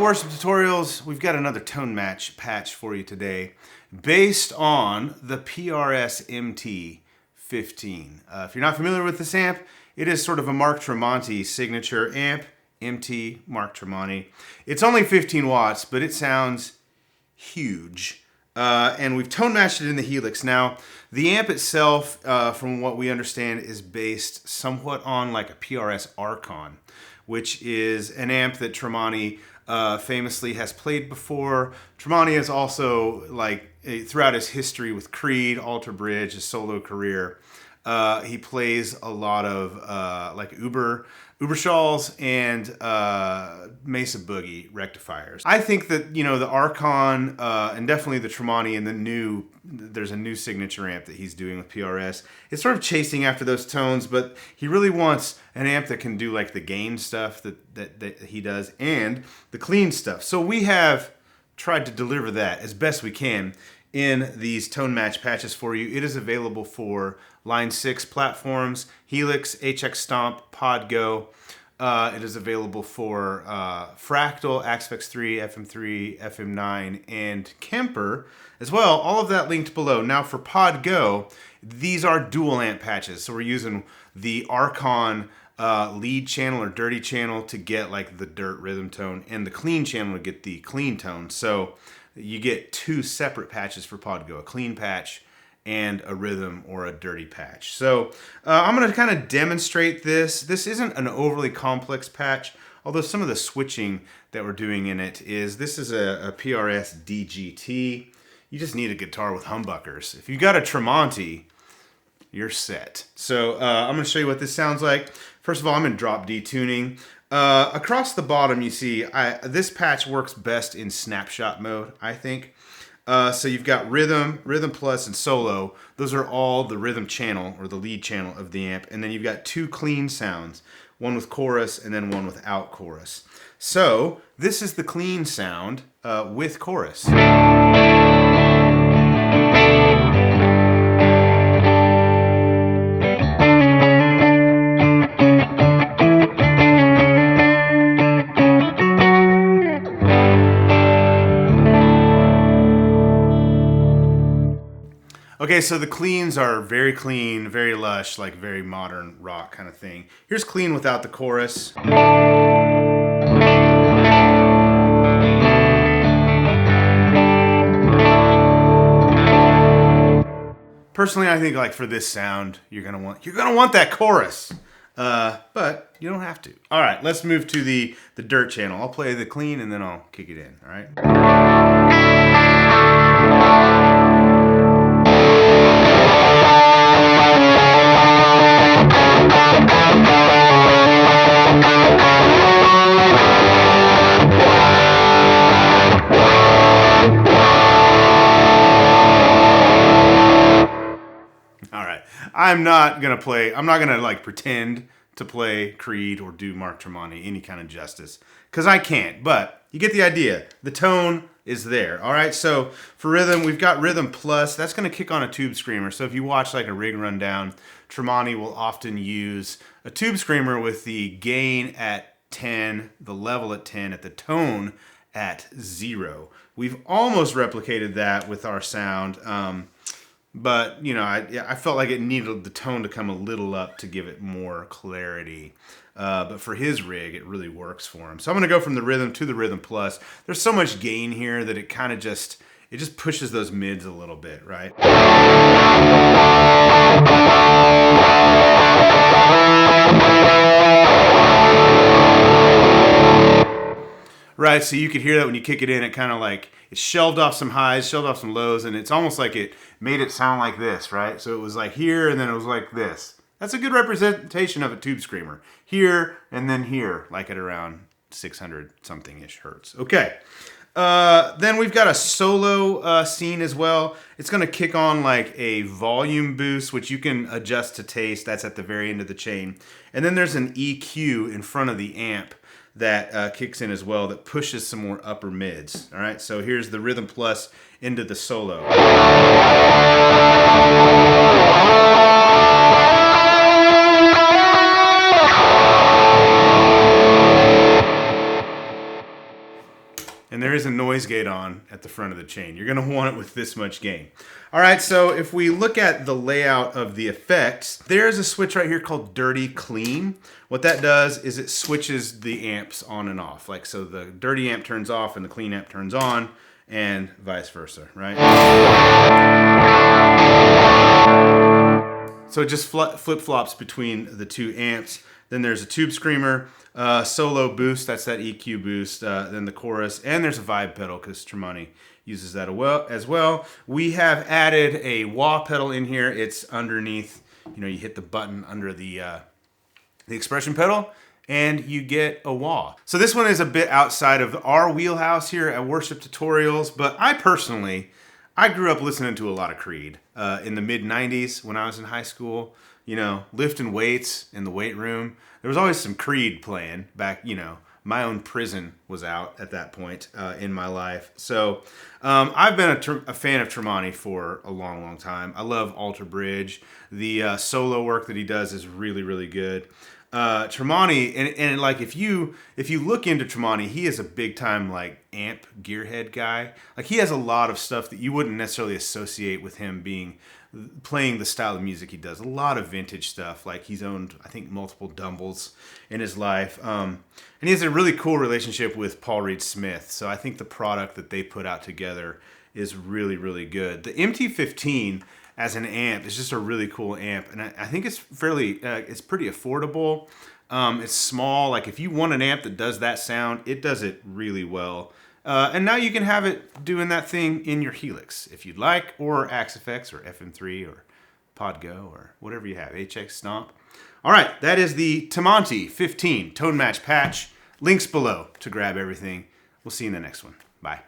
Worship Tutorials, we've got another tone match patch for you today based on the PRS MT15. If you're not familiar with this amp, it is sort of a Mark Tremonti signature amp, MT Mark Tremonti. It's only 15 watts, but it sounds huge. And we've tone matched it in the Helix. Now, the amp itself, from what we understand, is based somewhat on like a PRS Archon, which is an amp that Tremonti famously has played before. Tremonti has also, like, throughout his history with Creed, Alter Bridge, his solo career, he plays a lot of like Uberschalls and Mesa Boogie rectifiers. I think that, you know, the Archon and definitely the Tremonti and there's a new signature amp that he's doing with PRS. It's sort of chasing after those tones, but he really wants an amp that can do like the gain stuff that he does and the clean stuff. So we have tried to deliver that as best we can in these tone match patches for you. It is available for Line 6 platforms, Helix, HX Stomp, Pod Go. It is available for Fractal, Aspx 3, FM3, FM9, and Kemper as well. All of that linked below. Now for Pod Go, these are dual amp patches. So we're using the Archon lead channel or dirty channel to get like the dirt rhythm tone and the clean channel to get the clean tone. So you get two separate patches for Pod Go, a clean patch and a rhythm or a dirty patch. So I'm going to kind of demonstrate this. This isn't an overly complex patch, although some of the switching that we're doing in it is, this is a PRS DGT. You just need a guitar with humbuckers. If you got a Tremonti, you're set. So I'm going to show you what this sounds like. First of all, I'm in drop D tuning. Across the bottom, you see this patch works best in Snapshot mode, I think. So you've got rhythm, rhythm plus, and solo. Those are all the rhythm channel or the lead channel of the amp. And then you've got two clean sounds, one with chorus and then one without chorus. So this is the clean sound with chorus. Okay, so the cleans are very clean, very lush, like very modern rock kind of thing. Here's clean without the chorus. Personally, I think like for this sound, you're gonna want that chorus, but you don't have to. All right, let's move to the dirt channel. I'll play the clean and then I'll kick it in. All right. I'm not gonna like pretend to play Creed or do Mark Tremonti any kind of justice, because I can't, but you get the idea. The tone is there. All right, so for rhythm, we've got rhythm plus. That's gonna kick on a tube screamer. So if you watch like a rig rundown, Tremonti will often use a tube screamer with the gain at 10, the level at 10, at the tone at 0. We've almost replicated that with our sound. But, you know, I felt like it needed the tone to come a little up to give it more clarity. But for his rig, it really works for him. So I'm going to go from the rhythm to the rhythm plus. There's so much gain here that it kind of just pushes those mids a little bit, right? Right, so you could hear that when you kick it in, it kind of like, it shelved off some highs, shelved off some lows, and it's almost like it made it sound like this, right? So it was like here, and then it was like this. That's a good representation of a tube screamer. Here, and then here, like at around 600 something-ish hertz. Okay, then we've got a solo scene as well. It's gonna kick on like a volume boost, which you can adjust to taste. That's at the very end of the chain. And then there's an EQ in front of the amp that kicks in as well, that pushes some more upper mids. All right, so here's the rhythm plus into the solo. noise gate on at the front of the chain. You're going to want it with this much gain. All right, so if we look at the layout of the effects, there's a switch right here called Dirty Clean. What that does is it switches the amps on and off. Like, so the dirty amp turns off and the clean amp turns on, and vice versa, right? So it just flip-flops between the two amps. Then there's a tube screamer, solo boost, that's that EQ boost, then the chorus, and there's a vibe pedal because Tremonti uses that as well. We have added a wah pedal in here. It's underneath, you know, you hit the button under the expression pedal, and you get a wah. So this one is a bit outside of our wheelhouse here at Worship Tutorials, but I grew up listening to a lot of Creed in the mid-90s when I was in high school. You know, lifting weights in the weight room. There was always some Creed playing back, you know. My Own Prison was out at that point in my life. So I've been a fan of Tremonti for a long, long time. I love Alter Bridge. The solo work that he does is really, really good. Tremonti, and like if you look into Tremonti, he is a big time like amp gearhead guy. Like he has a lot of stuff that you wouldn't necessarily associate with him playing the style of music he does. A lot of vintage stuff. Like he's owned, I think, multiple Dumbles in his life. And he has a really cool relationship with Paul Reed Smith. So I think the product that they put out together is really, really good. The MT15 as an amp is just a really cool amp. And I think it's it's pretty affordable. It's small. Like if you want an amp that does that sound, it does it really well. And now you can have it doing that thing in your Helix if you'd like, or Axe FX or FM3 or Podgo or whatever you have, HX Stomp. All right, that is the TMONT 15 tone match patch. Links below to grab everything. We'll see you in the next one. Bye.